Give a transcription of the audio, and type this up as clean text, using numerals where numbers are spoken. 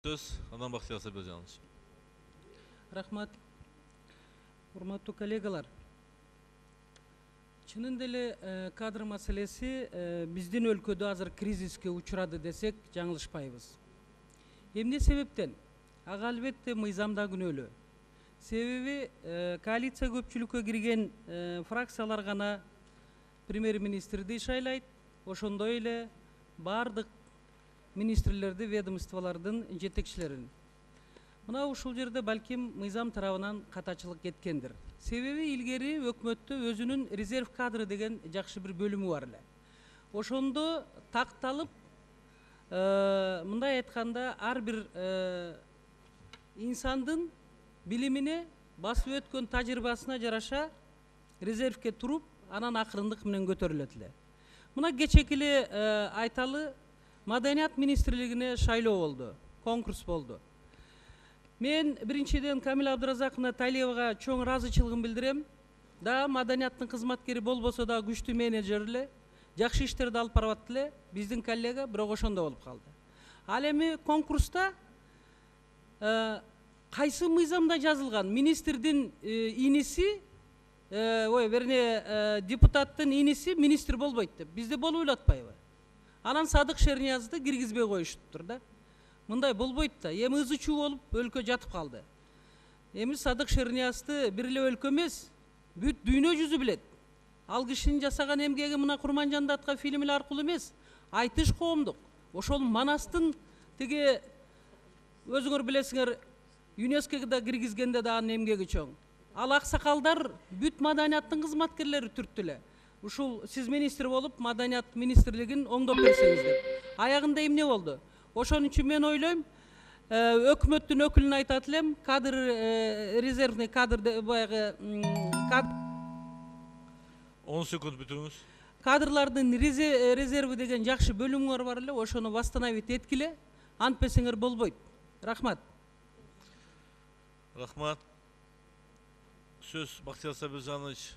Söz Anam Bahtiyar Sabirjанович. Рахмат. Урматтуу коллегалар. Чынында эле кадр маселеси биздин өлкөдө азыр кризиске учурады десек жаңылышпайбыз. Эмне себептен? Ага албетте мыйзамда күнөөлүү. Себеби коалиция көпчүлүккө кирген фракциялар гана премьер-министрди шайлайт, ошондой эле бардык министрлерди, ведомстволордун жетекчилерин. Мына ушул жерде балким мыйзам тарабынан катачылык кеткендир. Себеби илгери өкмөттө өзүнүн резерв кадры деген жакшы бир бөлүмү бар эле. Ошондо такталып, мындай айтканда, ар бир инсандын билимине, басып өткөн тажрыйбасына жараша резервке туруп, анан акырындык менен көтөрүлөт эле. Мына кечеки эле айталы, Маданият министрлигине шайлоо болду, конкурс болду. Мен биринчиден Камила Абдыразаковна Талиевага чоң ыраазычылыгын билдирем. Да маданияттын кызматкери болбосо да күчтүү менеджер эле, жакшы иштерди алып барып эле, биздин коллега бирок ошондо болуп калды. Ал эми конкурста кайсы мыйзамда жазылган? Министрдин иниси, вернее, депутаттын иниси министр болбойт деп. Бизде болуп эле атпайбы? Анан Садык Шерниязды киргизбей коюшуптур да. Мындай болбойт да. Эми ызы-чуу болуп өлкө жатып калды. Эми Садык Шерниязды бир эле өлкө эмес, бүт дүйнө жүзү билет. Ал кишинин жасаган эмгеги мына Курманжанды атка фильми аркылуу эмес, айтыш коомдук. Ошол Манастын тиги өзүңөр билесиңер, ЮНЕСКОго киргизгенде да анын эмгеги чоң. Ал аксакалдар бүт маданияттын кызматкерлери түрттү эле. Ушул сиз министр болуп, Маданият министрлигин оңдоп берсеңиз деп. Аягында эмне болду? Ошон үчүн мен ойлойм, өкмөттүн өкүлүнө айтат элем, кадр резервный кадр баягы 10 секунд бүтүрүңүз. Кадрлардын резерви деген жакшы бөлүмүңөр бар эле, ошону восстановить эткиле, антпесеңер болбойт. Рахмат. Рахмат. Söz Bahtiyar Sabirjанович